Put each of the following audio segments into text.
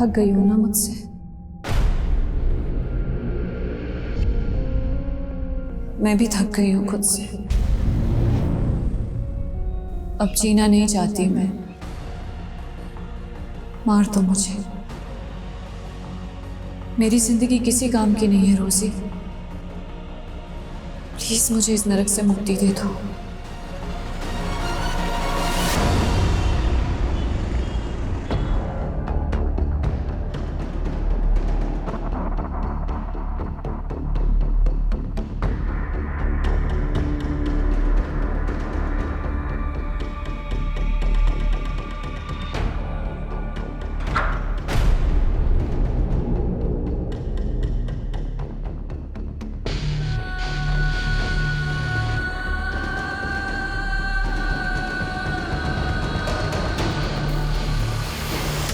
थक गई हूं ना मुझसे। मैं भी थक गई हूं खुद से। अब जीना नहीं चाहती मैं। मार दो मुझे। मेरी जिंदगी किसी काम की नहीं है रोजी। प्लीज मुझे इस नरक से मुक्ति दे दो।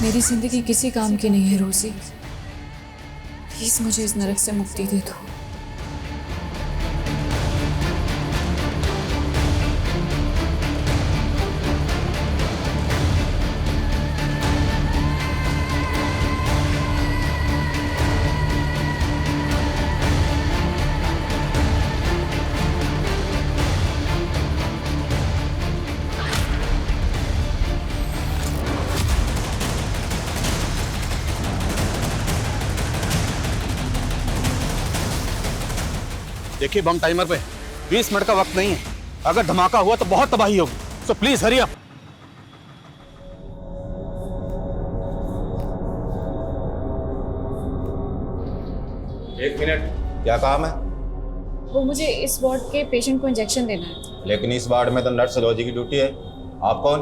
मेरी जिंदगी किसी काम की नहीं है रोजी। प्लीज मुझे इस नरक से मुक्ति दे दो। देखिए बम टाइमर पे 20 मिनट का वक्त नहीं है। अगर धमाका हुआ तो बहुत तबाही होगी। So please hurry up. एक मिनट, क्या काम है? वो मुझे इस वार्ड के पेशेंट को इंजेक्शन देना है। लेकिन इस वार्ड में तो नर्स रोजी की ड्यूटी है। आप कौन?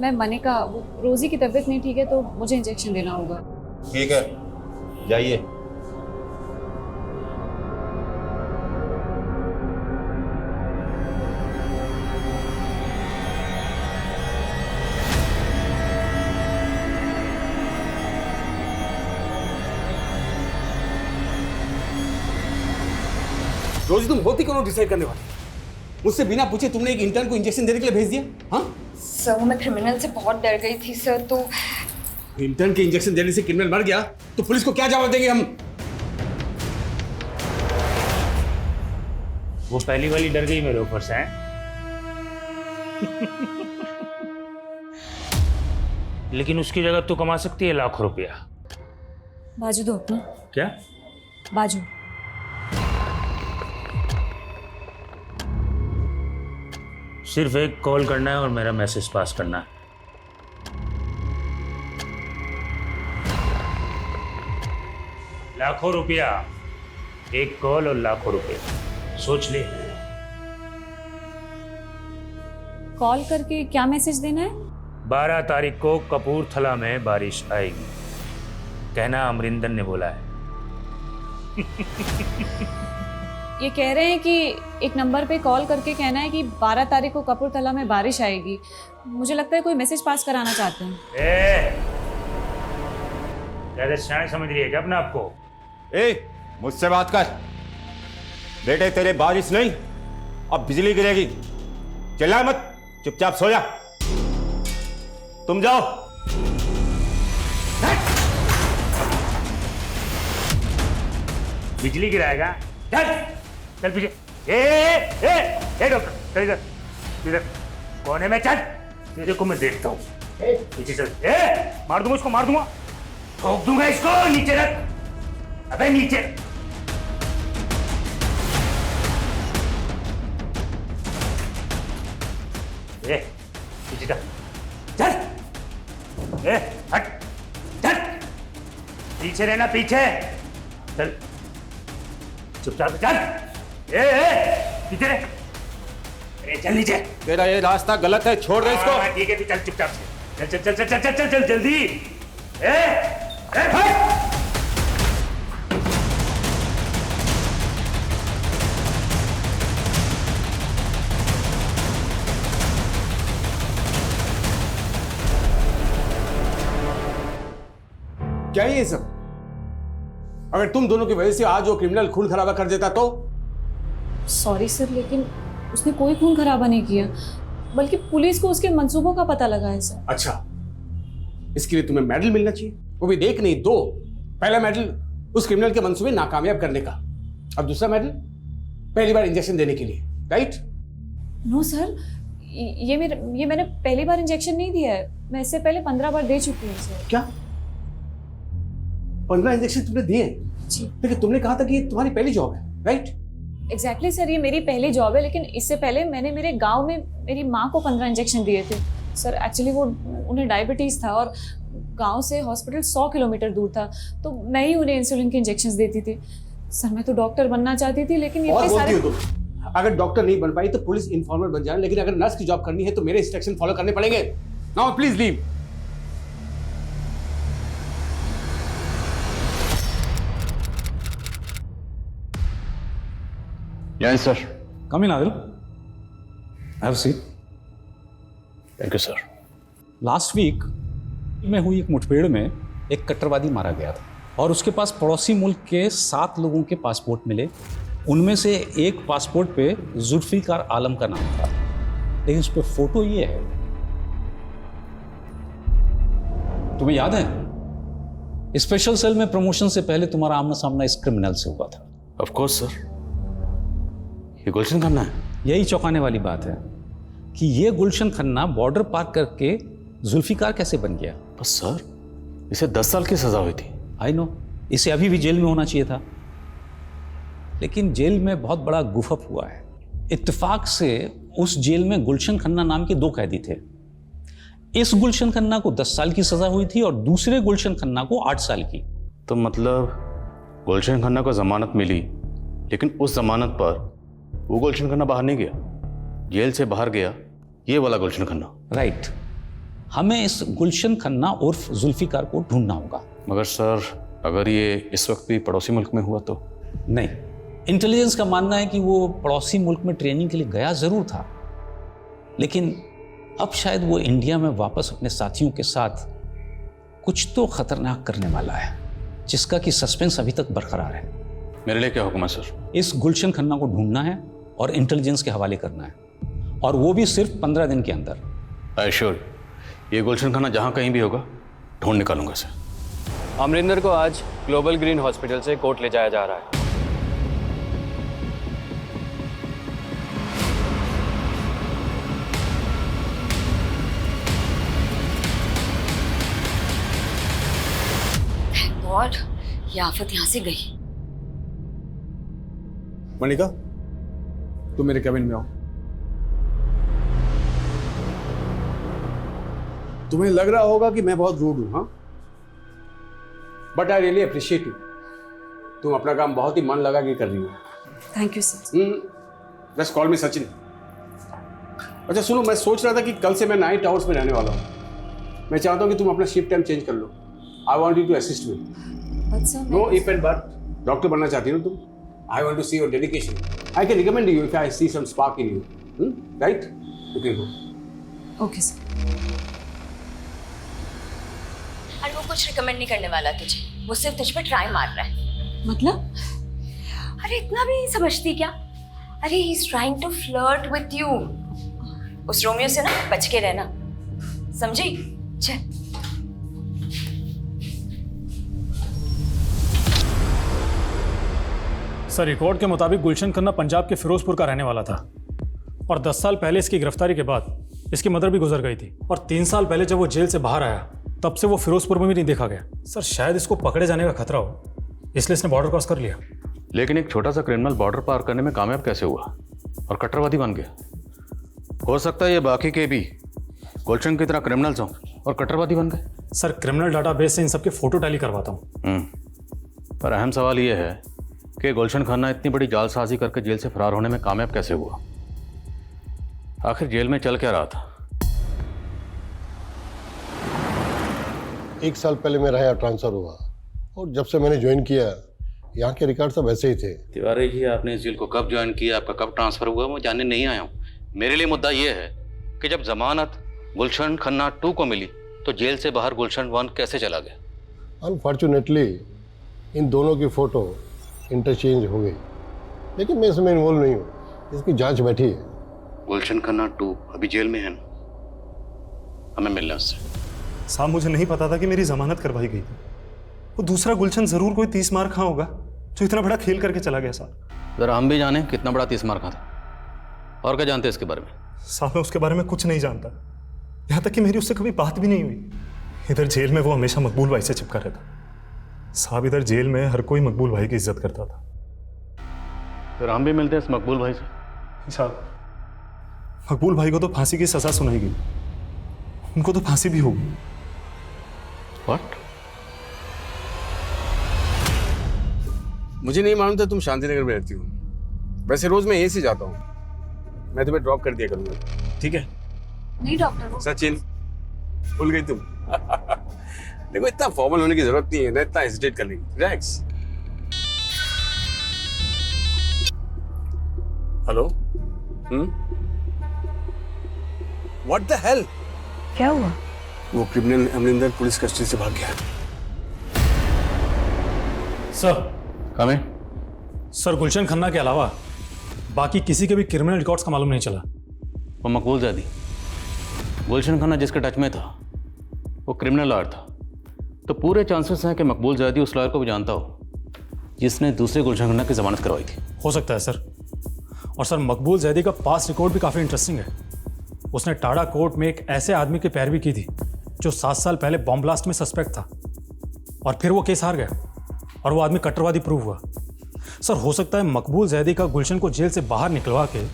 मैं मनिका। वो रोजी की तबीयत नहीं ठीक है तो मुझे इंजेक्शन देना होगा। ठीक है, जाइए। रोजी तुम होती कौन डिसाइड करने वाली? मुझसे बिना पूछे तुमने एक इंटर्न को इंजेक्शन देने के लिए भेज दिया? हाँ सर, मैं क्रिमिनल से बहुत डर गई थी सर। तो इंटर्न के इंजेक्शन देने से क्रिमिनल मर गया तो पुलिस को क्या जवाब देंगे हम? वो पहली वाली डर गई मेरे ऊपर से हैं? लेकिन उसकी जगह तू कमा सकती है लाखों रुपया। बाजू दो अपना। क्या? बाजू। सिर्फ एक कॉल करना है और मेरा मैसेज पास करना है। लाखों रुपया, एक कॉल और लाखों रुपया। सोच ले। कॉल करके क्या मैसेज देना है? 12 तारीख को कपूरथला में बारिश आएगी, कहना अमरिंदर ने बोला है। ये कह रहे हैं कि एक नंबर पे कॉल करके कहना है कि 12 तारीख को कपूरथला में बारिश आएगी। मुझे लगता है कोई मैसेज पास कराना चाहते हैं। ज्यादा सियाने समझ रही है क्या अपने आपको? मुझसे बात कर। बेटे तेरे बारिश नहीं, अब बिजली गिरेगी। चिल्ला मत, चुपचाप सो जा। तुम जाओ। बिजली गिराएगा? चल चल पीछे। डॉक्टर चल इधर इधर कोने में चल। तेरे को मैं देखता हूँ। पीछे चल। मार दूंगा इसको, मार दूंगा, ठोक दूंगा इसको। नीचे रख। अबे नीचे। पीछे चल चल। हट चल। पीछे रहना, पीछे चल। चुपचाप चल। पीछे रह। अरे चल नीचे। तेरा ये रास्ता गलत है, छोड़ दे इसको। ठीक है, चल चुपचाप से। चल चल चल चल चल चल चल जल्दी। क्या है ये सब? अगर तुम दोनों की वजह से आज वो क्रिमिनल खून खराबा कर देता तो? सॉरी सर, लेकिन उसने कोई खून खराबा नहीं किया, बल्कि पुलिस को उसके मंसूबों का पता लगा है सर। अच्छा, इसके लिए तुम्हें मेडल मिलना चाहिए। वो भी देख नहीं, 2। पहला मेडल उस क्रिमिनल के मंसूबे नाकामयाब करने का, अब दूसरा मेडल पहली बार इंजेक्शन देने के लिए, राइट? नो सर, ये मैंने पहली बार इंजेक्शन नहीं दिया है, मैं इससे पहले 15 बार दे चुकी हूँ सर। क्या 15 इंजेक्शन तुमने दिए? जी। लेकिन तुमने कहा था कि ये तुम्हारी पहली जॉब है, राइट? एग्जैक्टली सर, ये मेरी पहली जॉब है, लेकिन इससे पहले मैंने मेरे गांव में मेरी माँ को 15 इंजेक्शन दिए थे सर। एक्चुअली वो उन्हें डायबिटीज़ था और गांव से हॉस्पिटल 100 किलोमीटर दूर था, तो मैं ही उन्हें इंसुलिन के इंजेक्शंस देती थी सर। मैं तो डॉक्टर बनना चाहती थी, लेकिन ये और इतने बोलती सारे हो तुम, अगर डॉक्टर नहीं बन पाई तो पुलिस इन्फॉर्मर बन जाए, लेकिन अगर नर्स की जॉब करनी है तो मेरे इंस्ट्रक्शन फॉलो करने पड़ेंगे। Now please leave. Yes sir. Come in Adil, have a seat. Thank you sir. Last week में हुई एक मुठभेड़ में एक कट्टरवादी मारा गया था और उसके पास पड़ोसी मुल्क के 7 लोगों के पासपोर्ट मिले। उनमें से एक पासपोर्ट पे जुल्फिकार आलम का नाम था, लेकिन उस पर फोटो ये है। तुम्हें याद है स्पेशल सेल में प्रमोशन से पहले तुम्हारा आमना सामना इस क्रिमिनल से हुआ था? ऑफ कोर्स सर, ये गुलशन खन्ना है। यही चौंकाने वाली बात है कि ये गुलशन खन्ना बॉर्डर पार करके जुल्फिकार कैसे बन गया? बस सर, इसे 10 साल की सजा हुई थी। आई नो, इसे अभी भी जेल में होना चाहिए था, लेकिन जेल में बहुत बड़ा गुफअप हुआ है। इत्तेफाक से उस जेल में गुलशन खन्ना नाम के 2 कैदी थे। इस गुलशन खन्ना को 10 साल की सजा हुई थी और दूसरे गुलशन खन्ना को 8 साल की। तो मतलब गुलशन खन्ना को जमानत मिली, लेकिन उस जमानत पर वो गुलशन खन्ना बाहर नहीं गया, जेल से बाहर गया ये वाला गुलशन खन्ना। राइट। हमें इस गुलशन खन्ना उर्फ जुल्फिकार को ढूंढना होगा। मगर सर, अगर ये इस वक्त भी पड़ोसी मुल्क में हुआ तो? नहीं, इंटेलिजेंस का मानना है कि वो पड़ोसी मुल्क में ट्रेनिंग के लिए गया जरूर था, लेकिन अब शायद वो इंडिया में वापस अपने साथियों के साथ कुछ तो खतरनाक करने वाला है, जिसका कि सस्पेंस अभी तक बरकरार है। मेरे लिए क्या हुक्म है सर? इस गुलशन खन्ना को ढूंढना है और इंटेलिजेंस के हवाले करना है, और वो भी सिर्फ 15 दिन के अंदर। आई श्योर, ये गुलशन खन्ना जहाँ कहीं भी होगा ढूंढ निकालूंगा सर। अमरिंदर को आज ग्लोबल ग्रीन हॉस्पिटल से कोर्ट ले जाया जा रहा है। गॉड, ये आफत यहाँ से गई। मनिका, तुम मेरे कैबिन में आओ। तुम्हें लग रहा होगा कि मैं बहुत रूड हूं, हाँ? But I really appreciate you. तुम अपना काम बहुत ही मन लगा के कर रही हो। Thank you sir. Just call मी सचिन। अच्छा सुनो, मैं सोच रहा था कि कल से मैं नाइट आवर्स में रहने वाला हूँ। मैं चाहता हूँ कि तुम अपना शिफ्ट टाइम चेंज कर लो। I want you to assist me. But sir, no if and but. Doctor बनना चाहती हो तुम? I want to see your dedication. I can recommend you if I see some spark in you. Right? You can go. Okay sir. और वो कुछ recommend नहीं करने वाला तुझे, वो सिर्फ तुझ पे ट्राई मार रहा है। मतलब? अरे इतना भी नहीं समझती क्या? अरे he is trying to flirt with you. उस रोमियो से ना बच के रहना, समझी? चल। सर, रिकॉर्ड के मुताबिक गुलशन खन्ना पंजाब के फिरोजपुर का रहने वाला था और 10 साल पहले इसकी गिरफ्तारी के बाद इसकी मदर भी गुजर गई थी और 3 साल पहले जब वो जेल से बाहर आया तब से वो फिरोजपुर में भी नहीं देखा गया। सर, शायद इसको पकड़े जाने का खतरा हो, इसलिए इसने बॉर्डर क्रॉस कर लिया। लेकिन एक छोटा सा क्रिमिनल बॉर्डर पार करने में कामयाब कैसे हुआ और कट्टरवादी बन गया? हो सकता है ये बाकी के भी गुलशन की तरह क्रिमिनल्स हों और कट्टरवादी बन गए। सर, क्रिमिनल डाटाबेस से इन सबके फोटो टैली करवाता हूँ। पर अहम सवाल ये है कि गुलशन खन्ना इतनी बड़ी जालसाजी करके जेल से फरार होने में कामयाब कैसे हुआ? आखिर जेल में चल क्या रहा था? 1 साल पहले मेरा यहाँ ट्रांसफ़र हुआ और जब से मैंने ज्वाइन किया यहाँ के रिकॉर्ड सब ऐसे ही थे। तिवारी जी, आपने इस जेल को कब ज्वाइन किया, आपका कब ट्रांसफ़र हुआ, मैं जानने नहीं आया हूँ। मेरे लिए मुद्दा ये है कि जब जमानत गुलशन खन्ना 2 को मिली तो जेल से बाहर गुलशन 1 कैसे चला गया? अनफॉर्चुनेटली इन दोनों की फ़ोटो इंटरचेंज हो गई, लेकिन मैं इसमें इन्वॉल्व नहीं हूँ, इसकी जांच बैठी है। गुलशन खन्ना 2 अभी जेल में है ना? हमें मिलना उससे। साहब मुझे नहीं पता था कि मेरी जमानत करवाई गई थी। वो दूसरा गुलशन जरूर कोई 30 मार खा होगा जो इतना बड़ा खेल करके चला गया साहब। जरा हम भी जाने कितना बड़ा 30 मार खा था। और क्या जानते हैं इसके बारे में? साहब मैं उसके बारे में कुछ नहीं जानता, यहाँ तक कि मेरी उससे कभी बात भी नहीं हुई। इधर जेल में वो हमेशा मकबूल भाई से चिपका रहता। साहब इधर जेल में हर कोई मकबूल भाई की इज्जत करता था। फिर हम भी मिलते हैं इस मकबूल भाई से। साहब मकबूल भाई को तो फांसी की सजा सुनाई गई, उनको तो फांसी भी होगी। व्हाट? मुझे नहीं मालूम था तुम शांतिनगर में रहती हो। वैसे रोज मैं यहीं से जाता हूँ, मैं तुम्हें ड्रॉप कर दिया करूँगा, ठीक है? नहीं डॉक्टर, सचिन, भूल गई तुम? देखो इतना फॉर्मल होने की जरूरत नहीं है ना, इतना हेजिटेट करने की। Relax. Hello? What the hell? क्या हुआ? वो क्रिमिनल अमरिंदर पुलिस कस्टडी से भाग गया। सर हमें सर गुलशन खन्ना के अलावा बाकी किसी के भी क्रिमिनल रिकॉर्ड्स का मालूम नहीं चला। वो मकबूल ज़ैदी, गुलशन खन्ना जिसके टच में था वो क्रिमिनल लॉयर था, तो पूरे चांसेस हैं कि मकबूल ज़ैदी उस लॉयर को भी जानता हो जिसने दूसरे गुलशन खन्ना की जमानत करवाई थी। हो सकता है सर। और सर मकबूल जैदी का पास्ट रिकॉर्ड भी काफ़ी इंटरेस्टिंग है। उसने टाडा कोर्ट में एक ऐसे आदमी की पैरवी की थी जो 7 साल पहले बॉम्ब ब्लास्ट में सस्पेक्ट था, और फिर वो केस हार गया और वो आदमी कट्टरवादी प्रूव हुआ। सर हो सकता है मकबूल जैदी का गुलशन को जेल से बाहर निकलवा के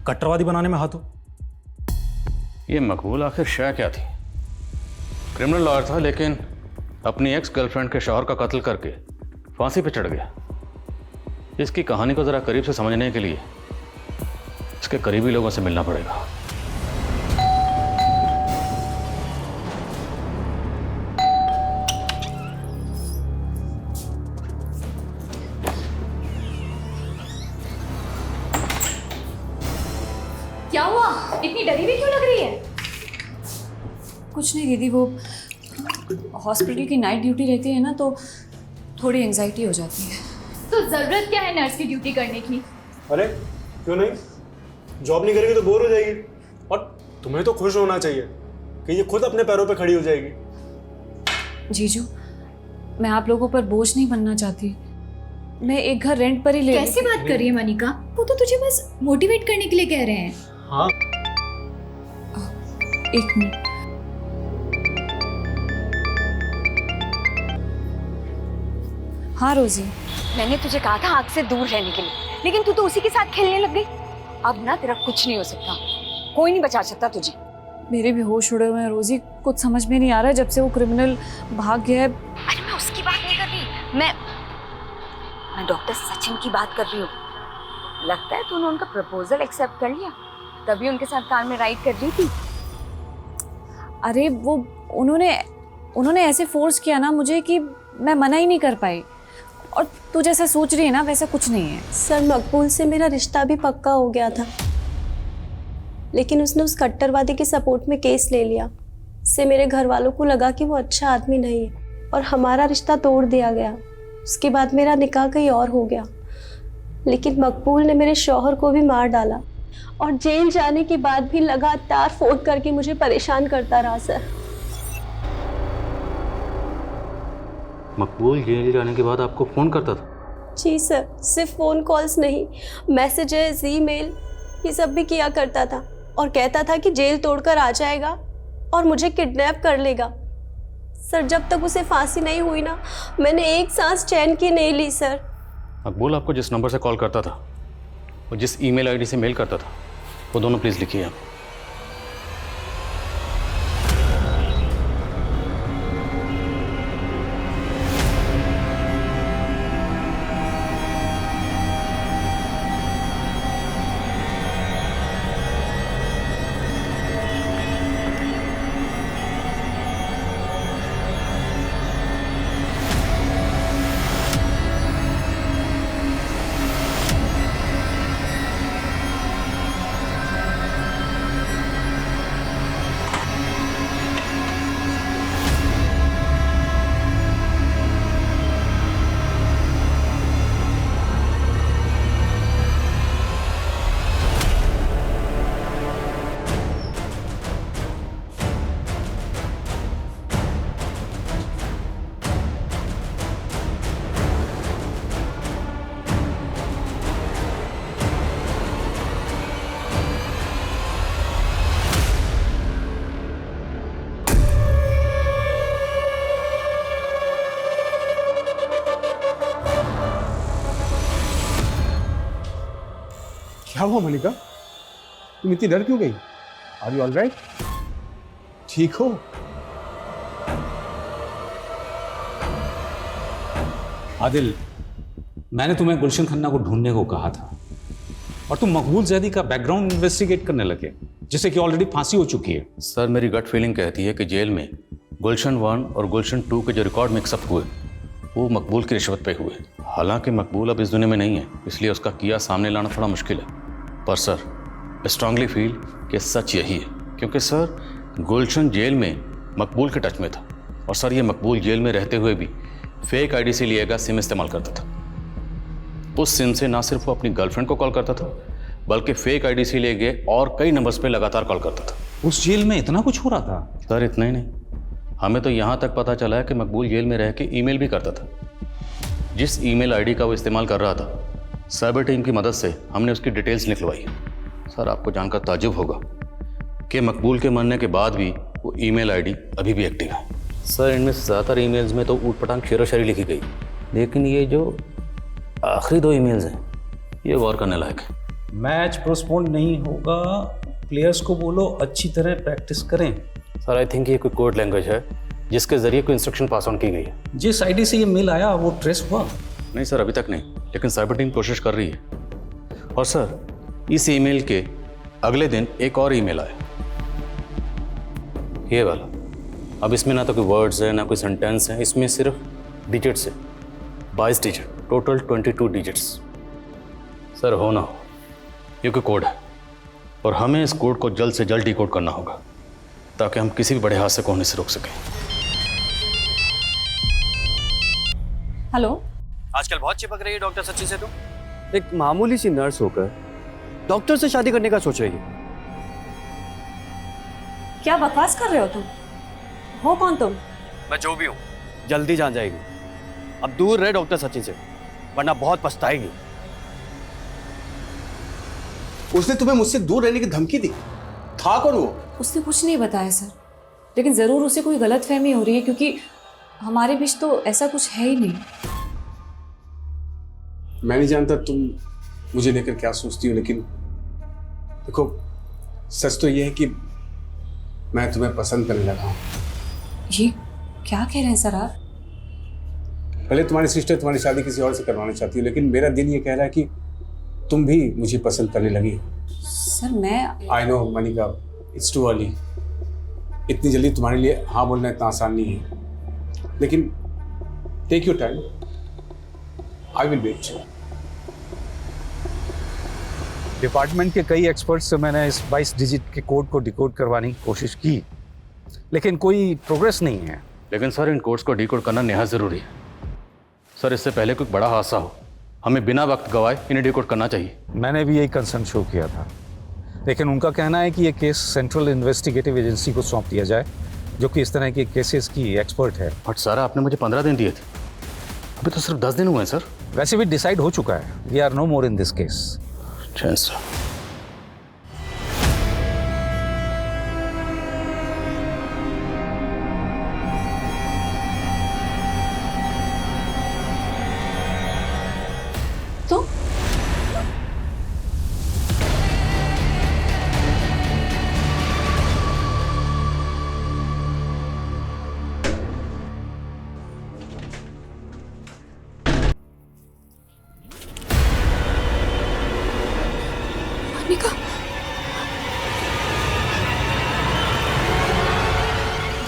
कट्टरवादी बनाने में हाथ हो। ये मकबूल आखिर शय क्या थी? क्रिमिनल लॉयर था लेकिन अपनी एक्स गर्लफ्रेंड के शौहर का कत्ल करके फांसी पे चढ़ गया। इसकी कहानी को ज़रा करीब से समझने के लिए इसके करीबी लोगों से मिलना पड़ेगा। क्या हुआ? इतनी डरी हुई क्यों लग रही है? कुछ नहीं दीदी, वो हॉस्पिटल की नाइट ड्यूटी रहती है ना, तो थोड़ी एंजाइटी हो जाती है। तो जरूरत क्या है नर्स की ड्यूटी करने की? अरे क्यों नहीं, जॉब नहीं करेगी तो बोर हो जाएगी, और तुम्हें तो खुश होना चाहिए कि ये खुद अपने पैरों पे खड़ी हो जाएगी। जीजू, मैं आप लोगों पर बोझ नहीं बनना चाहती। मैं एक घर रेंट पर ही ले कैसी बात कर रही है मनिका? वो तो तुझे बस मोटिवेट करने के लिए कह रहे हैं। हाँ, एक मिनट। हाँ रोजी, मैंने तुझे कहा था आग से दूर रहने के लिए, लेकिन तू तो उसी के साथ खेलने लग गई। अब ना तेरा कुछ नहीं हो सकता, कोई नहीं बचा सकता तुझे। मेरे भी होश उड़े हुए हैं रोजी, कुछ समझ में नहीं आ रहा है जब से वो क्रिमिनल भाग गया है। अरे मैं उसकी बात नहीं कर रही, मैं डॉक्टर सचिन की बात कर रही हूँ। लगता है तूने उनका प्रपोजल एक्सेप्ट कर लिया, तभी उनके साथ कार में राइड कर रही थी। अरे वो उन्होंने ऐसे फोर्स किया ना मुझे कि मैं मना ही नहीं कर पाई। और तू जैसा सोच रही है ना वैसा कुछ नहीं है। सर मकबूल से मेरा रिश्ता भी पक्का हो गया था, लेकिन उसने उस कट्टरवादी के सपोर्ट में केस ले लिया। इससे मेरे घर वालों को लगा कि वो अच्छा आदमी नहीं है और हमारा रिश्ता तोड़ दिया गया। उसके बाद मेरा निकाह कहीं और हो गया, लेकिन मकबूल ने मेरे शौहर को भी मार डाला और जेल जाने के बाद भी लगातार फोन करके मुझे परेशान करता रहा। सर मकबूल जेल जाने के बाद आपको फ़ोन करता था? जी सर, सिर्फ फ़ोन कॉल्स नहीं, मैसेजेस, ईमेल, ये सब भी किया करता था और कहता था कि जेल तोड़कर आ जाएगा और मुझे किडनैप कर लेगा। सर जब तक उसे फांसी नहीं हुई ना, मैंने एक सांस चैन की नहीं ली। सर मकबूल आपको जिस नंबर से कॉल करता था और जिस ईमेल आईडी से मेल करता था, वो दोनों प्लीज़ लिखिए आप। क्या हुआ मलिका? तुम इतनी डर क्यों गई? Are you alright? ठीक हो? आदिल, मैंने तुम्हें गुलशन खन्ना को ढूंढने को कहा था और तुम मकबूल जैदी का बैकग्राउंड इन्वेस्टिगेट करने लगे, जिसे कि ऑलरेडी फांसी हो चुकी है। सर मेरी गट फीलिंग कहती है कि जेल में गुलशन 1 और गुलशन 2 के जो रिकॉर्ड मिक्सअप हुए वो मकबूल की रिश्वत पे हुए। हालांकि मकबूल अब इस दुनिया में नहीं है, इसलिए उसका किया सामने लाना थोड़ा मुश्किल है। पर सर आई स्ट्रांगली फील कि सच यही है, क्योंकि सर गुलशन जेल में मकबूल के टच में था और सर ये मकबूल जेल में रहते हुए भी फेक आईडी से लिया गया सिम इस्तेमाल करता था। उस सिम से ना सिर्फ वो अपनी गर्लफ्रेंड को कॉल करता था बल्कि फेक आईडी से लिए गए और कई नंबर्स पे लगातार कॉल करता था। उस जेल में इतना कुछ हो रहा था? सर इतना ही नहीं, हमें तो यहाँ तक पता चला है कि मकबूल जेल में रह के ईमेल भी करता था। जिस ईमेल आईडी का वो इस्तेमाल कर रहा था, साइबर टीम की मदद से हमने उसकी डिटेल्स निकलवाई। सर आपको जानकर ताज्जुब होगा कि मकबूल के मरने के बाद भी वो ईमेल आईडी अभी भी एक्टिव है। सर इनमें से ज़्यादातर ईमेल्स में तो ऊट पटांग शेरो शायरी लिखी गई, लेकिन ये जो आखिरी 2 ईमेल्स हैं ये गौर करने लायक है। मैच पोस्टपोन नहीं होगा, प्लेयर्स को बोलो अच्छी तरह प्रैक्टिस करें। सर आई थिंक ये कोई कोड लैंग्वेज है जिसके जरिए कोई इंस्ट्रक्शन पास ऑन की गई है। जिस आईडी से ये मेल आया वो ट्रेस हुआ? नहीं सर अभी तक नहीं, लेकिन साइबर टीम कोशिश कर रही है। और सर इस ईमेल के अगले दिन एक और ईमेल आया, ये वाला। अब इसमें ना तो कोई वर्ड्स है ना कोई सेंटेंस है, इसमें सिर्फ डिजिट्स है, 22 डिजिट, टोटल 22 डिजिट्स। सर हो ना हो ये कोई कोड है और हमें इस कोड को जल्द से जल्द डिकोड करना होगा ताकि हम किसी भी बड़े हादसे को होने से रोक सकें। हेलो, आजकल बहुत चिपक रही है डॉक्टर सच्ची से तुम। एक मामूली सी नर्स होकर डॉक्टर से शादी करने का सोच रही है। क्या बकवास कर रहे हो तुम? हो कौन तुम? मैं जो भी हूँ जल्दी जान जाएगी। अब दूर रहे डॉक्टर सचिन से, वरना बहुत पछताएगी। उसने तुम्हें मुझसे दूर रहने की धमकी दी? था कौन वो? उसने कुछ नहीं बताया सर, लेकिन ज़रूर उसे कोई गलतफहमी हो रही है क्योंकि हमारे बीच तो ऐसा कुछ है ही नहीं। मैं नहीं जानता तुम मुझे लेकर क्या सोचती हो, लेकिन देखो सच तो ये है कि मैं तुम्हें पसंद करने लगा हूँ। ये क्या कह रहे हैं सर आप? पहले तुम्हारी सिस्टर तुम्हारी शादी किसी और से करवाना चाहती है, लेकिन मेरा दिल ये कह रहा है कि तुम भी मुझे पसंद करने लगी हो। सर मैं I know Manika, it's too early. इतनी जल्दी तुम्हारे लिए हाँ बोलना इतना आसान नहीं है, लेकिन take your time, I will wait. Department के कई एक्सपर्ट्स से मैंने इस 22 डिजिट के कोड को डिकोड करवाने की कोशिश की, लेकिन कोई प्रोग्रेस नहीं है। लेकिन सर इन कोड्स को डिकोड करना निहायत ज़रूरी है। सर इससे पहले कोई बड़ा हादसा हो, हमें बिना वक्त गवाए इन्हें डिकोड करना चाहिए। मैंने भी यही कंसर्न शो किया था, लेकिन उनका कहना है कि ये केस सेंट्रल इन्वेस्टिगेटिव एजेंसी को सौंप दिया जाए, जो कि इस तरह के केसेस की एक्सपर्ट है। बट सर आपने मुझे 15 दिन दिए थे, अभी तो सिर्फ 10 दिन हुए हैं सर। वैसे भी डिसाइड हो चुका है, we are no more in this case. Sir तो मनिका,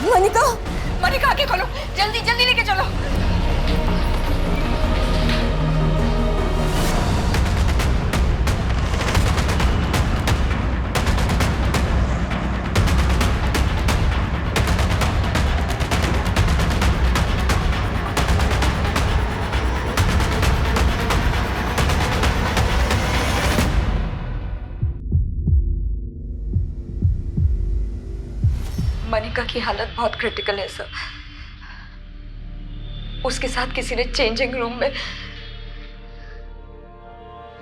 मनिका, मनिका आगे खोलो, जल्दी जल्दी लेके चलो। मनिका की हालत बहुत क्रिटिकल है सर। उसके साथ किसी ने चेंजिंग रूम में।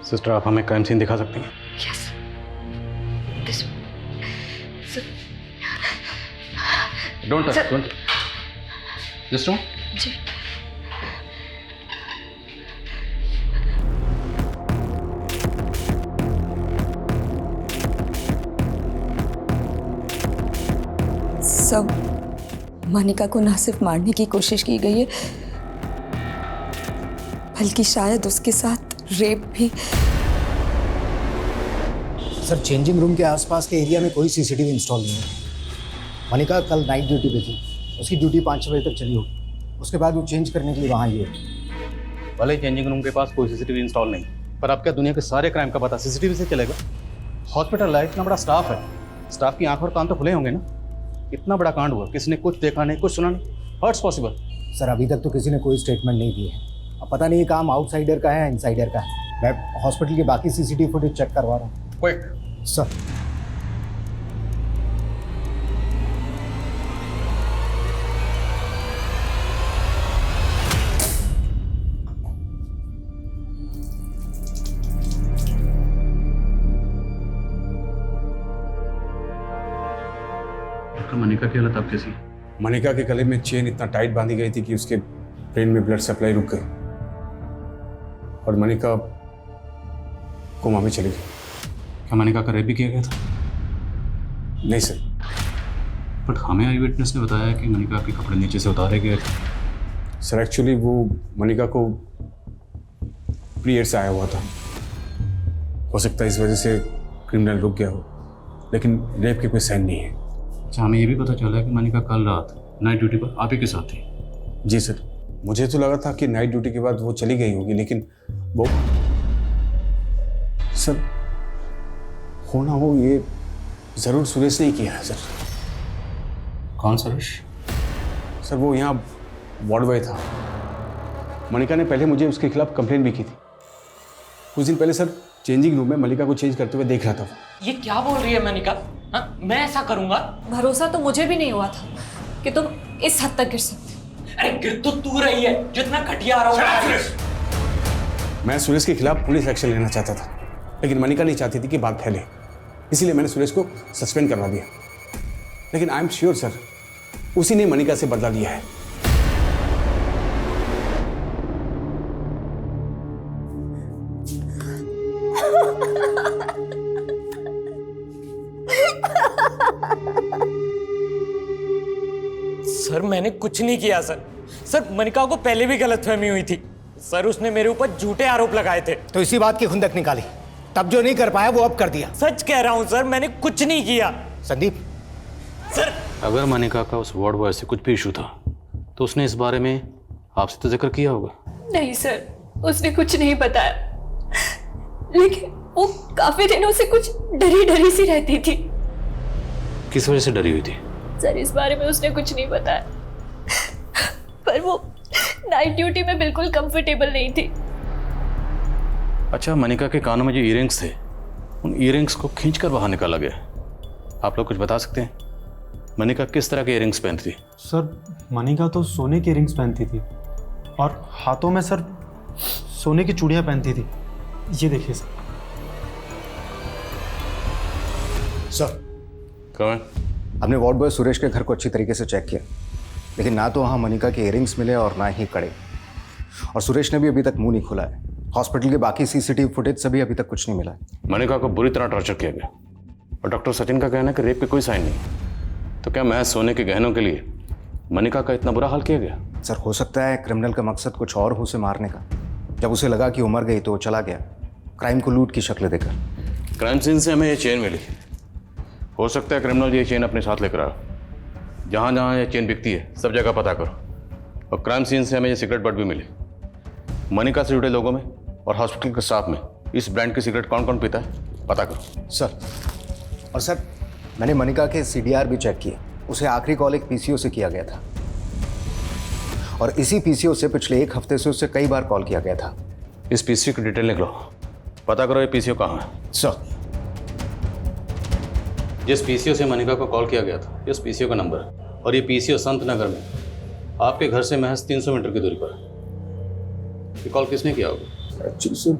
सिस्टर आप हमें क्राइम सीन दिखा सकती हैं? Yes, don't touch, don't just no. जी सब मनिका को ना सिर्फ मारने की कोशिश की गई है, बल्कि शायद उसके साथ रेप भी। सर, चेंजिंग रूम के आसपास के एरिया में कोई सीसीटीवी इंस्टॉल नहीं है। मनिका कल नाइट ड्यूटी पे थी, उसकी ड्यूटी 5-6 बजे तक चली होगी। उसके बाद वो चेंज करने के लिए वहाँ आई होगी। भले चेंजिंग रूम के पास कोई सीसीटीवी इंस्टॉल नहीं, पर अब क्या दुनिया के सारे क्राइम का पता सीसीटीवी से चलेगा? हॉस्पिटल है, इतना बड़ा स्टाफ है, स्टाफ की आंख और कान तो खुले होंगे ना। इतना बड़ा कांड हुआ, किसी ने कुछ देखा नहीं, कुछ सुना नहीं। How it's possible? सर, अभी तक तो किसी ने कोई स्टेटमेंट नहीं दी है। अब पता नहीं ये काम आउटसाइडर का है इनसाइडर का है। मैं हॉस्पिटल के बाकी सीसीटीवी फुटेज चेक करवा रहा हूँ। Quick sir. मनिका की हालत अब कैसी? मनिका के गले में चेन इतना टाइट बांधी गई थी कि उसके ब्रेन में ब्लड सप्लाई रुक गई और मनिका कोमा में चली गई। क्या मनिका का रेप भी किया गया था? नहीं सर। बट हमें आई विटनेस ने बताया कि मनिका के कपड़े नीचे से उतारे गए थे। सर, एक्चुअली वो मनिका को पीरियड्स आया हुआ था। हो सकता है इस वजह से क्रिमिनल रुक गया हो, लेकिन रेप के कोई साइन नहीं है। अच्छा, हमें ये भी पता चला है कि मनिका कल रात नाइट ड्यूटी पर आप ही के साथ थी। जी सर, मुझे तो लगा था कि नाइट ड्यूटी के बाद वो चली गई होगी, लेकिन वो सर होना हो ये ज़रूर सुरेश ने ही किया है सर। कौन सुरेश? सर, वो यहाँ वार्ड बॉय था। मनिका ने पहले मुझे उसके खिलाफ कंप्लेन भी की थी। कुछ दिन पहले सर चेंजिंग रूम में मनिका को चेंज करते हुए देख रहा था। ये क्या बोल रही है मनिका? हाँ, मैं ऐसा करूंगा? भरोसा तो मुझे भी नहीं हुआ था कि तुम इस हद तक गिर सकते। अरे गिर तो तू रही है जो इतना घटिया रहा है। मैं सुरेश के खिलाफ पुलिस एक्शन लेना चाहता था, लेकिन मनिका नहीं चाहती थी कि बात फैले, इसीलिए मैंने सुरेश को सस्पेंड करवा दिया। लेकिन आई एम श्योर सर, उसी ने मनिका से बदला लिया है। सर, मैंने कुछ नहीं किया सर। सर, मनिका को पहले भी गलतफहमी हुई थी सर, उसने मेरे ऊपर झूठे आरोप लगाए थे। तो इसी बात की खुंदक निकाली, तब जो नहीं कर पाया वो अब कर दिया। सच कह रहा हूं सर, मैंने कुछ नहीं किया। संदीप सर, अगर मनिका का उस वार्ड बॉय से कुछ भी इशू था तो उसने इस बारे में आपसे तो जिक्र किया होगा। नहीं सर, उसने कुछ नहीं बताया, लेकिन वो काफी दिनों से कुछ डरी डरी सी रहती थी। किस वजह से डरी हुई थी? सर, इस बारे में उसने कुछ नहीं बताया, पर वो नाइट ड्यूटी में बिल्कुल कंफर्टेबल नहीं थी। अच्छा, मनिका के कानों में जो ईयरिंग्स थे, उन ईयरिंग्स को खींचकर बाहर निकाला गया। आप लोग कुछ बता सकते हैं मनिका किस तरह के ईयरिंग्स पहनती थी? सर, मनिका तो सोने के रिंग्स पहनती थी और हाथों में सर सोने की चूड़ियां पहनती थी। ये देखिए सर। सर, कौन? हमने वार्ड बॉय सुरेश के घर को अच्छी तरीके से चेक किया, लेकिन ना तो वहाँ मनिका के इयरिंग्स मिले और ना ही कड़े। और सुरेश ने भी अभी तक मुंह नहीं खोला है। हॉस्पिटल के बाकी सीसीटीवी फुटेज से भी अभी तक कुछ नहीं मिला है। मनिका को बुरी तरह टॉर्चर किया गया और डॉक्टर सचिन का कहना है कि रेप के कोई साइन नहीं। तो क्या महज सोने के गहनों के लिए मनिका का इतना बुरा हाल किया गया? सर, हो सकता है क्रिमिनल का मकसद कुछ और हो उसे मारने का। जब उसे लगा कि वो मर गई तो वो चला गया, क्राइम को लूट की शक्ल देकर। क्राइम सीन से हमें ये चेन मिली। हो सकता है क्रिमिनल ये चेन अपने साथ लेकर आया। जहाँ जहाँ ये चेन बिकती है सब जगह पता करो। और क्राइम सीन से हमें ये सिगरेट बट भी मिली। मनिका से जुड़े लोगों में और हॉस्पिटल के स्टाफ में इस ब्रांड की सिगरेट कौन कौन पीता है पता करो। सर, और सर मैंने मनिका के CDR भी चेक किए। उसे आखिरी कॉल एक PCO से किया गया था और इसी PCO से पिछले 1 हफ्ते से उसे कई बार कॉल किया गया था। इस PCO की डिटेल निकलो, पता करो ये PCO कहाँ है। सर, जिस PCO से मनिका को कॉल किया गया था इस PCO का नंबर है और ये PCO संत नगर में आपके घर से महज 300 मीटर की दूरी पर है। ये कॉल किसने किया होगा? एक्चुअली सर,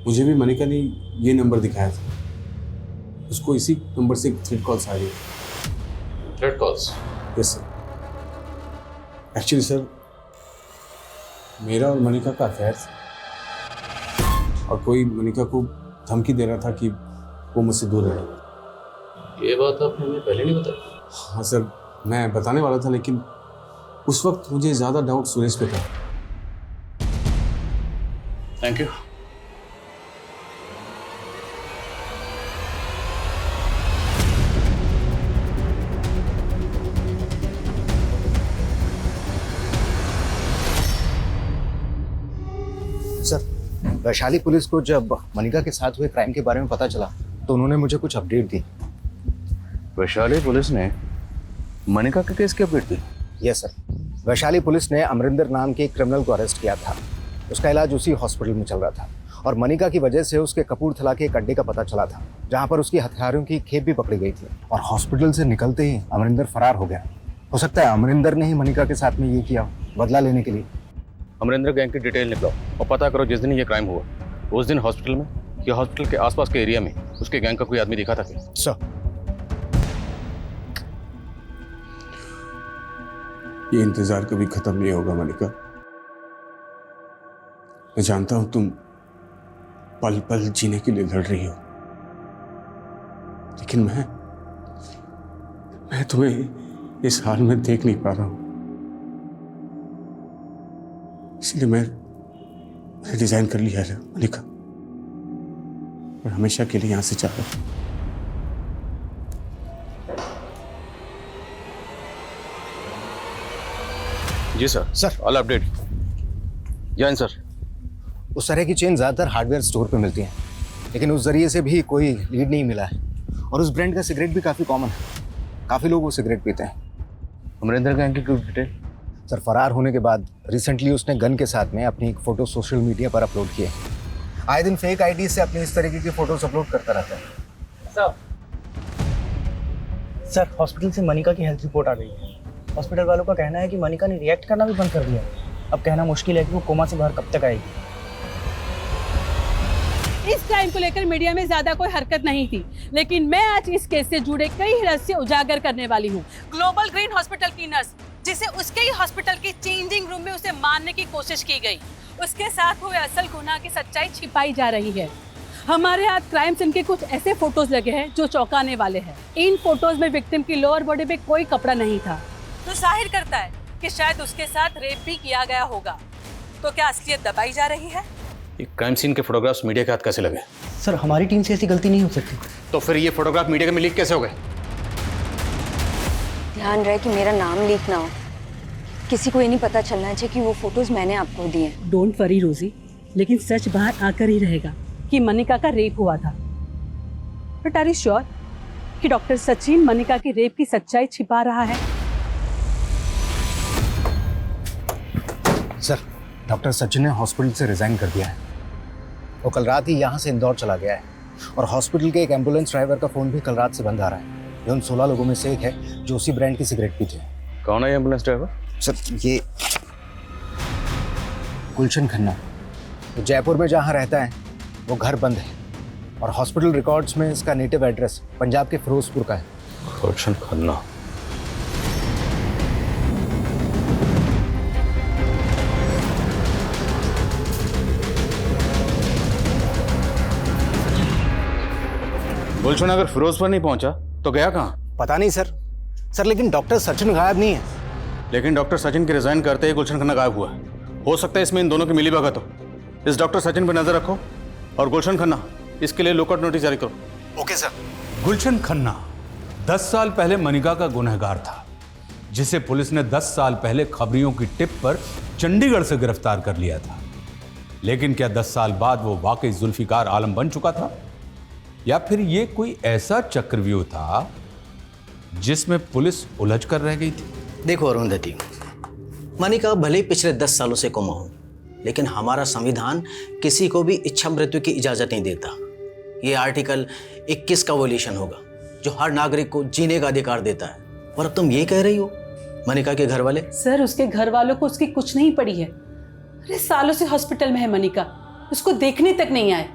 मुझे भी मनिका ने ये नंबर दिखाया था। उसको इसी नंबर से थ्रेट कॉल्स आ रही है। Threat calls? Yes sir. Actually sir, मेरा और मनिका का अफेयर था और कोई मनिका को धमकी दे रहा था कि वो मुझसे दूर रहे। ये बात आपने हमें पहले नहीं बताई। हाँ सर, मैं बताने वाला था, लेकिन उस वक्त मुझे ज़्यादा डाउट सुरेश पे था। Thank you. Sir, Vaishali police को जब मनिका के साथ हुए क्राइम के बारे में पता चला तो उन्होंने मुझे कुछ अपडेट दी। वैशाली पुलिस ने मनिका के केस की अपडेट दी? यस सर, वैशाली पुलिस ने अमरिंदर नाम के एक क्रिमिनल को अरेस्ट किया था। उसका इलाज उसी हॉस्पिटल में चल रहा था और मनिका की वजह से उसके कपूरथला के एक अड्डे का पता चला था, जहां पर उसकी हथियारों की खेप भी पकड़ी गई थी। और हॉस्पिटल से निकलते ही अमरिंदर फरार हो गया। हो सकता है अमरिंदर ने ही मनिका के साथ में ये किया, बदला लेने के लिए। अमरिंदर गैंग की डिटेल निकलो और पता करो जिस दिन ये क्राइम हुआ उस दिन हॉस्पिटल में या हॉस्पिटल के आसपास के एरिया में उसके गैंग का कोई आदमी दिखा था क्या? सर, ये इंतजार कभी खत्म नहीं होगा मनिका। मैं जानता हूं तुम पल पल जीने के लिए लड़ रही हो, लेकिन मैं तुम्हें इस हाल में देख नहीं पा रहा हूं। इसलिए मैं रिजाइन कर लिया है मनिका, और हमेशा के लिए यहां से जा रहा हूं। जी sir. Sir, all update. Jain sir, उस तरह की चेन ज़्यादातर हार्डवेयर स्टोर पे मिलती हैं, लेकिन उस जरिए से भी कोई लीड नहीं मिला है। और उस ब्रांड का सिगरेट भी काफ़ी कॉमन है, काफ़ी लोग वो सिगरेट पीते हैं। अमरिंदर गैंग की कोई डिटेल? सर, फरार होने के बाद रिसेंटली उसने गन के साथ में अपनी एक फ़ोटो सोशल मीडिया पर अपलोड की है। आए दिन फेक आईडी से अपनी इस तरीके की फ़ोटोज अपलोड करता रहता है। सर, हॉस्पिटल से मनिका की हेल्थ रिपोर्ट आ गई है। हॉस्पिटल वालों का कहना है कि मनिका ने रिएक्ट करना भी बंद कर दिया। अब कहना मुश्किल है कि वो कोमा से बाहर कब तक आएगी। इस क्राइम को लेकर मीडिया में ज्यादा कोई हरकत नहीं थी, लेकिन मैं आज इस केस से जुड़े कई रहस्य उजागर करने वाली हूँ। ग्लोबल ग्रीन हॉस्पिटल की नर्स, जिसे उसके ही हॉस्पिटल की चेंजिंग रूम में उसे मारने की कोशिश की गई, उसके साथ हुए असल गुनाह की सच्चाई छिपाई जा रही है। हमारे हाथ क्राइम सीन के कुछ ऐसे फोटोज लगे हैं जो चौंकाने वाले हैं। इन फोटोज में विक्टिम की लोअर बॉडी पे कोई कपड़ा नहीं था, तो जाहिर करता है कि शायद उसके साथ रेप भी किया गया होगा। तो क्या असलियत दबाई जा रही है? ये क्राइम सीन के फोटोग्राफ्स मीडिया के हाथ कैसे लगे? सर, हमारी टीम से ऐसी गलती नहीं हो सकती। तो फिर ये फोटोग्राफ मीडिया में लीक कैसे हो गए? ध्यान रहे कि मेरा नाम लीक ना हो। किसी को ये नहीं पता चलना चाहिए कि वो फोटोज मैंने आपको दिए। डोंट वरी रोजी, लेकिन सच बाहर आकर ही रहेगा कि मनिका का रेप हुआ था। बट आर यू श्योर कि डॉक्टर सचिन मनिका की रेप की सच्चाई छिपा रहा है? सर, डॉक्टर सचिन ने हॉस्पिटल से रिजाइन कर दिया है। वो कल रात ही यहाँ से इंदौर चला गया है और हॉस्पिटल के एक एम्बुलेंस ड्राइवर का फ़ोन भी कल रात से बंद आ रहा है। ये उन 16 लोगों में से एक है जो उसी ब्रांड की सिगरेट पीते हैं। कौन है ये एम्बुलेंस ड्राइवर? सर, ये गुलशन खन्ना। वो जयपुर में जहाँ रहता है वो घर बंद है और हॉस्पिटल रिकॉर्ड्स में इसका नेटिव एड्रेस पंजाब के फिरोजपुर का है। गुलशन खन्ना। गुलशन अगर फिरोजपुर नहीं पहुंचा तो गया कहाँ? पता नहीं सर। लेकिन डॉक्टर सचिन गायब नहीं है। लेकिन डॉक्टर सचिन के रिजाइन करते ही गुलशन खन्ना गायब हुआ है। हो सकता है इसमें इन दोनों की मिली भगत हो। इस डॉक्टर सचिन पर नजर रखो और गुलशन खन्ना, इसके लिए लुकआउट नोटिस जारी करो। Okay sir. गुलशन खन्ना 10 साल पहले मनिका का गुनहगार था, जिसे पुलिस ने 10 साल पहले खबरियों की टिप पर चंडीगढ़ से गिरफ्तार कर लिया था। लेकिन क्या 10 साल बाद वो वाकई जुल्फिकार आलम बन चुका था, या फिर ये कोई ऐसा चक्रव्यूह था जिसमें पुलिस उलझ कर रह गई थी? देखो अरुंधति, मनिका भले ही पिछले 10 सालों से कोमा हो, लेकिन हमारा संविधान किसी को भी इच्छा मृत्यु की इजाजत नहीं देता। ये आर्टिकल 21 का वोल्यूशन होगा जो हर नागरिक को जीने का अधिकार देता है। और अब तुम ये कह रही हो मनिका के घर वाले? सर, उसके घर वालों को उसकी कुछ नहीं पड़ी है। अरे सालों से हॉस्पिटल में है मनिका, उसको देखने तक नहीं आए।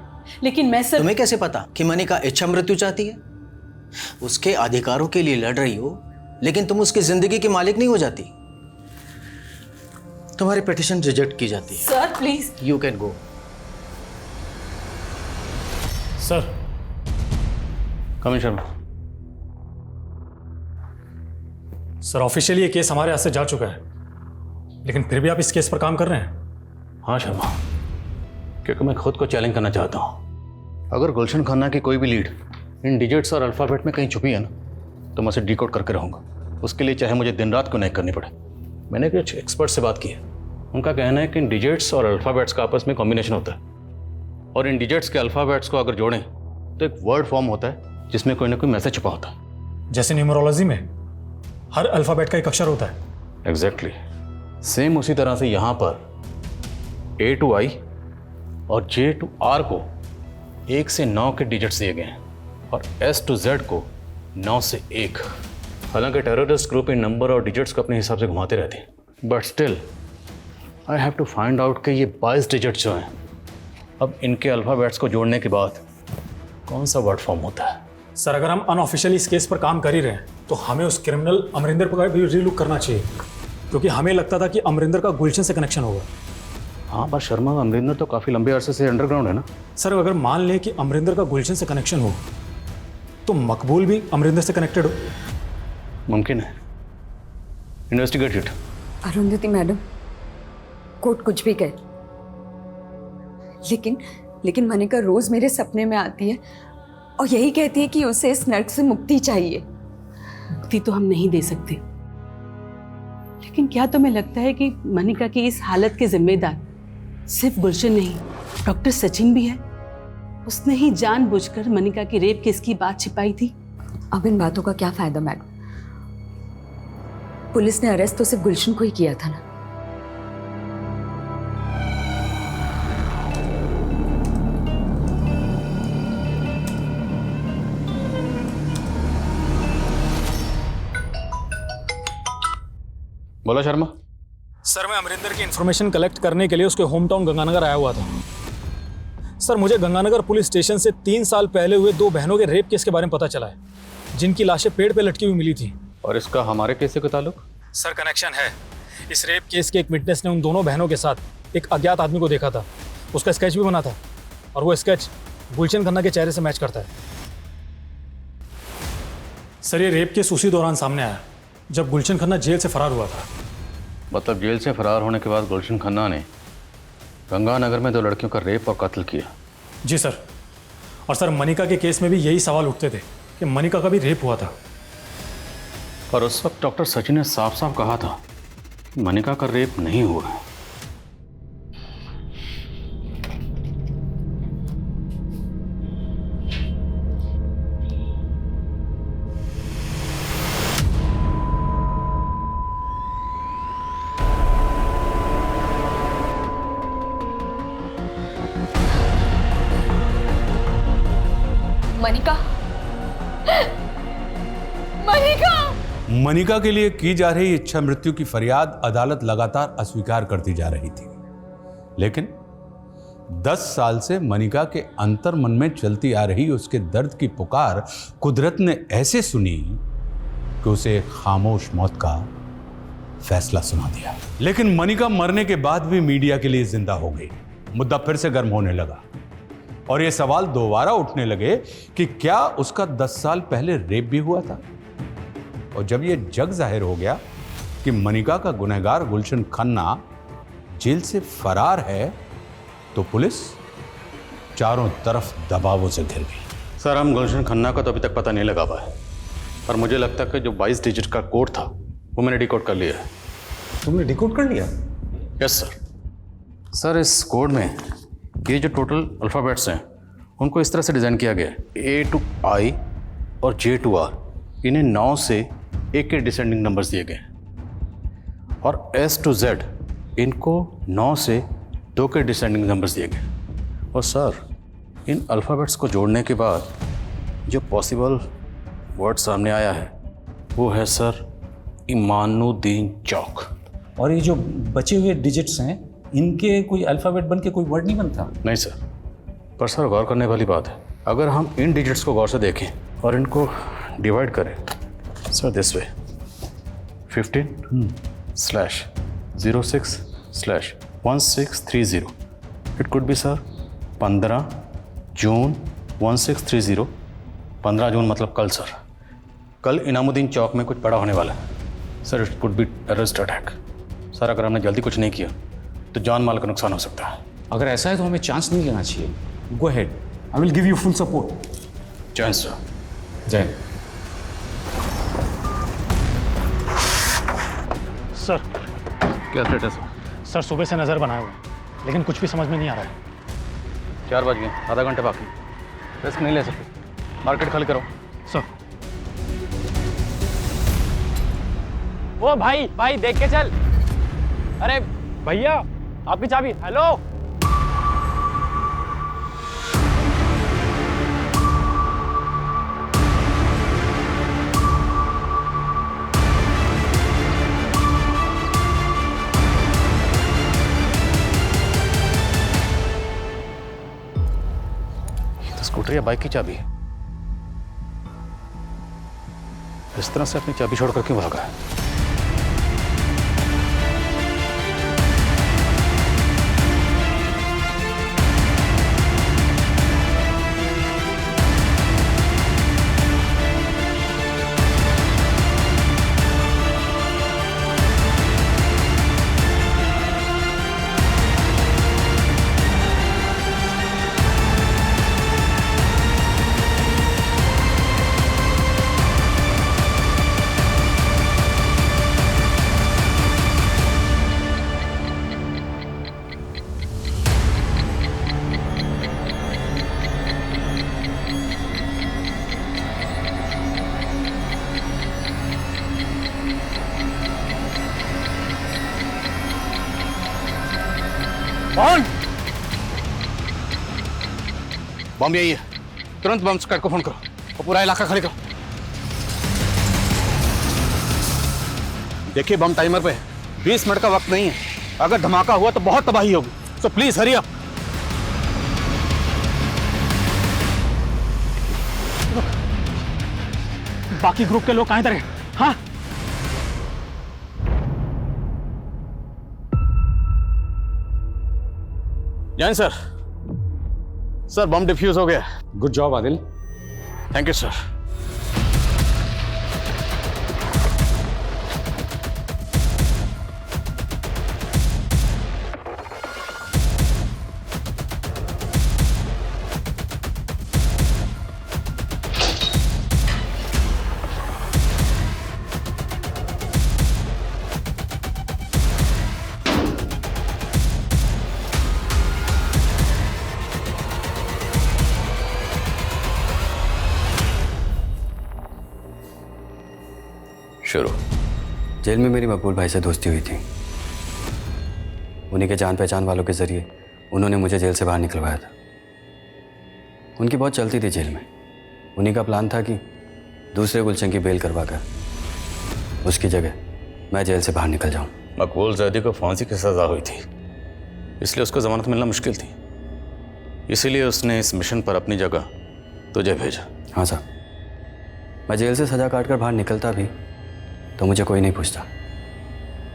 लेकिन मैं सर, तुम्हें कैसे पता कि मनिका इच्छा मृत्यु चाहती है? उसके अधिकारों के लिए लड़ रही हो, लेकिन तुम उसकी जिंदगी की मालिक नहीं हो जाती। तुम्हारी पिटीशन रिजेक्ट की जाती है। Sir please, you can go. Sir, commissioner sir officially ये केस हमारे हाथ से जा चुका है, लेकिन फिर भी आप इस केस पर काम कर रहे हैं? हाँ शर्मा, क्योंकि मैं खुद को चैलेंज करना चाहता हूँ। अगर गुलशन खन्ना की कोई भी लीड इन डिजिट्स और अल्फ़ाबेट में कहीं छुपी है ना, तो मैं उसे डिकोड करके रहूँगा। उसके लिए चाहे मुझे दिन रात क्यों नहीं करनी पड़े। मैंने कुछ एक्सपर्ट से बात की है, उनका कहना है कि इन डिजिट्स और अल्फ़ाबेट्स का आपस में कॉम्बिनेशन होता है, और इन डिजिट्स के अल्फ़ाबेट्स को अगर जोड़ें तो एक वर्ड फॉर्म होता है जिसमें कोई ना कोई मैसेज छुपा होता है। जैसे न्यूमरोलॉजी में हर अल्फ़ाबेट का एक अक्षर होता है। एग्जैक्टली सेम उसी तरह से यहाँ पर A to I और J to R को 1 से 9 के डिजिट्स दिए गए हैं, और S to Z को 9 से 1। हालांकि टेररिस्ट ग्रुप इन नंबर और डिजिट्स को अपने हिसाब से घुमाते रहते हैं, but still I have to find out कि ये 22 डिजिट्स जो हैं, अब इनके अल्फ़ाबेट्स को जोड़ने के बाद कौन सा वर्ड फॉर्म होता है। सर अगर हम अनऑफिशियली इस केस पर काम कर ही रहे हैं तो हमें उस क्रिमिनल अमरिंदर पर भी रीलुक करना चाहिए, क्योंकि हमें लगता था कि अमरिंदर का गुलशन से कनेक्शन होगा। हाँ बस शर्मा, अमरिंदर तो काफ़ी लंबे अरसे से अंडरग्राउंड है ना। सर अगर मान लें कि अमरिंदर का गुलशन से कनेक्शन हो तो मकबूल भी अमरिंदर से कनेक्टेड हो। मुमकिन है, investigate it. Arundhati madam, court कुछ भी कहे, लेकिन मनिका रोज मेरे सपने में आती है और यही कहती है कि उसे इस नर्क से मुक्ति चाहिए। मुक्ति तो हम नहीं दे सकते, लेकिन क्या तुम्हें लगता है कि मनिका की इस हालत के जिम्मेदार सिर्फ गुलशन नहीं, डॉक्टर सचिन भी है? उसने ही जानबूझकर मनिका की रेप केस की बात छिपाई थी। अब इन बातों का क्या फायदा मैडम? पुलिस ने अरेस्ट तो सिर्फ गुलशन को ही किया था ना। बोला शर्मा। सर मैं अमरिंदर की इन्फॉर्मेशन कलेक्ट करने के लिए उसके होम टाउन गंगानगर आया हुआ था। सर मुझे गंगानगर पुलिस स्टेशन से 3 साल पहले हुए 2 बहनों के रेप केस के बारे में पता चला है, जिनकी लाशें पेड़ पे लटकी हुई मिली थी। और इसका हमारे केस से कोई ताल्लुक? सर कनेक्शन है। इस रेप केस के एक विटनेस ने उन दोनों बहनों के साथ एक अज्ञात आदमी को देखा था। उसका स्केच भी बना था, और वो स्केच गुलशन खन्ना के चेहरे से मैच करता है। सर ये रेप केस उसी दौरान सामने आया जब गुलशन खन्ना जेल से फरार हुआ था। मतलब जेल से फरार होने के बाद गुलशन खन्ना ने गंगानगर में 2 लड़कियों का रेप और कत्ल किया? जी सर। और सर मनिका के केस में भी यही सवाल उठते थे कि मनिका का भी रेप हुआ था। और उस वक्त डॉक्टर सचिन ने साफ साफ कहा था कि मनिका का रेप नहीं हुआ है। मनिका, मनिका! मनिका के लिए की जा रही इच्छा मृत्यु की फरियाद अदालत लगातार अस्वीकार करती जा रही थी, लेकिन 10 साल से मनिका के अंतर मन में चलती आ रही उसके दर्द की पुकार कुदरत ने ऐसे सुनी कि उसे खामोश मौत का फैसला सुना दिया। लेकिन मनिका मरने के बाद भी मीडिया के लिए जिंदा हो गई। मुद्दा फिर से गर्म होने लगा और ये सवाल दोबारा उठने लगे कि क्या उसका 10 साल पहले रेप भी हुआ था। और जब ये जग जाहिर हो गया कि मनिका का गुनहगार गुलशन खन्ना जेल से फरार है, तो पुलिस चारों तरफ दबावों से घिर गई। सर हम गुलशन खन्ना का तो अभी तक पता नहीं लगा पाए, पर मुझे लगता है कि जो 22 डिजिट का कोड था वो मैंने डिकोड कर लिया है। तुमने डिकोड कर लिया? Yes sir. सर इस कोड में ये जो टोटल अल्फ़ाबेट्स हैं उनको इस तरह से डिज़ाइन किया गया है, A to I और J to R, इन्हें 9 से 1 के डिसेंडिंग नंबर्स दिए गए हैं, और S to Z इनको 9 से 2 के डिसेंडिंग नंबर्स दिए गए। और सर इन अल्फ़ाबेट्स को जोड़ने के बाद जो पॉसिबल वर्ड सामने आया है वो है सर इमानुद्दीन चौक। और ये जो बचे हुए डिजिट्स हैं इनके कोई अल्फ़ाबेट बन के कोई वर्ड नहीं बनता? नहीं सर, पर सर गौर करने वाली बात है, अगर हम इन डिजिट्स को गौर से देखें और इनको डिवाइड करें sir this way 15/06/1630, it could be sir 15 जून 1630। 15 जून मतलब कल सर। कल इनामुद्दीन चौक में कुछ बड़ा होने वाला है, sir it could be terrorist attack. Sir अगर हमने जल्दी कुछ नहीं किया तो जान माल का नुकसान हो सकता है। अगर ऐसा है तो हमें चांस नहीं लेना चाहिए। Go ahead, I will give you full support. Chance sir. जय हिंद। सर क्या थ्रेट है सर? सर सुबह से नज़र बनाए हुए हैं, लेकिन कुछ भी समझ में नहीं आ रहा है। 4 बज गए, आधा घंटे बाकी। रिस्क नहीं ले सकते, मार्केट खाली करो। सर वो भाई देख के चल। अरे भैया आपकी चाबी। हेलो स्कूटर या बाइक की चाबी है। इस तरह से अपनी चाबी छोड़कर क्यों भागा है? कौन? बम यही है, तुरंत बम स्क्वाड को फोन करो और पूरा इलाका खाली करो। देखिए बम टाइमर पे है, 20 मिनट का वक्त नहीं है। अगर धमाका हुआ तो बहुत तबाही होगी, सो प्लीज हरी अप। बाकी ग्रुप के लोग कहाँ इधर हैं? हाँ जैन सर, सर बम डिफ्यूज हो गया। Good job Adil. Thank you sir. शुरू। जेल में मेरी मकबूल भाई से दोस्ती हुई थी। उन्हीं के जान पहचान वालों के जरिए उन्होंने मुझे जेल से बाहर निकलवाया था। उनकी बहुत चलती थी जेल में। उन्हीं का प्लान था कि दूसरे गुलशन की बेल करवा कर उसकी जगह मैं जेल से बाहर निकल जाऊं। मकबूल जैदी को फांसी की सजा हुई थी, इसलिए उसको जमानत मिलना मुश्किल थी। इसीलिए उसने इस मिशन पर अपनी जगह तुझे भेजा। हाँ साहब, मैं जेल से सजा काट कर बाहर निकलता भी तो मुझे कोई नहीं पूछता,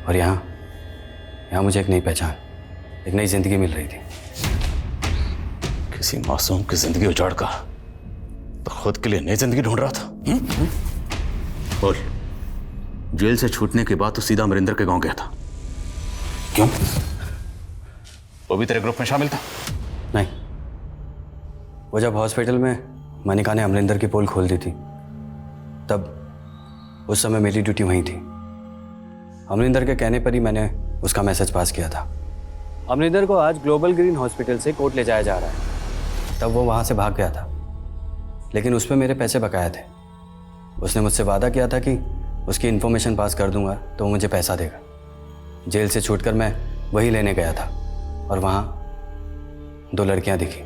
और यहाँ मुझे एक नई पहचान, एक नई जिंदगी मिल रही थी। किसी मासूम की जिंदगी उजाड़ कर तो खुद के लिए नई जिंदगी ढूंढ रहा था। बोल, जेल से छूटने के बाद तो सीधा अमरिंदर के गांव गया था, क्यों? वो भी तेरे ग्रुप में शामिल था? नहीं, वो जब हॉस्पिटल में मनिका ने अमरिंदर की पोल खोल दी थी तब उस समय मेरी ड्यूटी वहीं थी। अमरिंदर के कहने पर ही मैंने उसका मैसेज पास किया था। अमरिंदर को आज ग्लोबल ग्रीन हॉस्पिटल से कोर्ट ले जाया जा रहा है। तब वो वहाँ से भाग गया था, लेकिन उस पर मेरे पैसे बकाया थे। उसने मुझसे वादा किया था कि उसकी इन्फॉर्मेशन पास कर दूंगा तो वो मुझे पैसा देगा। जेल से छूटकर मैं वही लेने गया था और वहाँ 2 लड़कियाँ दिखी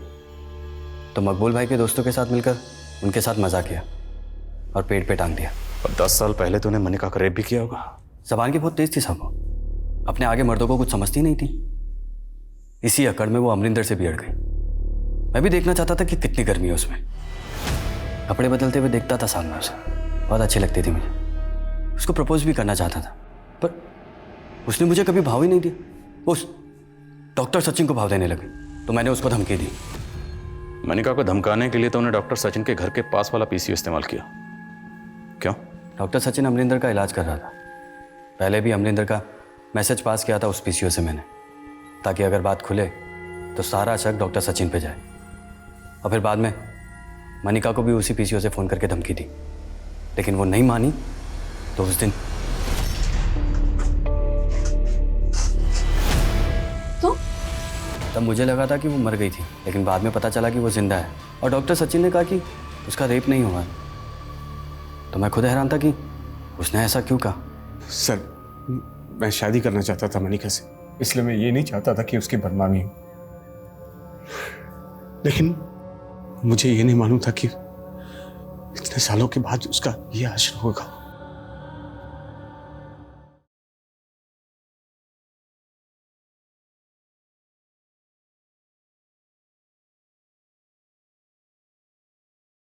तो मकबूल भाई के दोस्तों के साथ मिलकर उनके साथ मज़ा किया और पेट पे टांग दिया। और 10 साल पहले तूने मनिका का रेप भी किया होगा। जबान की बहुत तेज थी साहब, अपने आगे मर्दों को कुछ समझती नहीं थी। इसी अकड़ में वो अमरिंदर से बिगड़ गई। मैं भी देखना चाहता था कि कितनी गर्मी है उसमें। कपड़े बदलते हुए देखता था सामने उसे, बहुत अच्छी लगती थी मुझे। उसको प्रपोज भी करना चाहता था, पर उसने मुझे कभी भाव ही नहीं दिया। उस डॉक्टर सचिन को भाव देने लगे तो मैंने उसको धमकी दी। मनिका को धमकाने के लिए तो उन्हें डॉक्टर सचिन के घर के पास वाला पीसीयू इस्तेमाल किया। क्यों? डॉक्टर सचिन अमरिंदर का इलाज कर रहा था। पहले भी अमरिंदर का मैसेज पास किया था उस पीसीओ से मैंने, ताकि अगर बात खुले तो सारा शक डॉक्टर सचिन पे जाए। और फिर बाद में मनिका को भी उसी पीसीओ से फ़ोन करके धमकी दी, लेकिन वो नहीं मानी। तो उस दिन तो तब मुझे लगा था कि वो मर गई थी, लेकिन बाद में पता चला कि वो जिंदा है। और डॉक्टर सचिन ने कहा कि उसका रेप नहीं हुआ। तो मैं खुद हैरान था कि उसने ऐसा क्यों कहा। सर, मैं शादी करना चाहता था मनिका से, इसलिए मैं ये नहीं चाहता था कि उसकी बदनामी हो। लेकिन मुझे ये नहीं मालूम था कि इतने सालों के बाद उसका ये आश्रय होगा।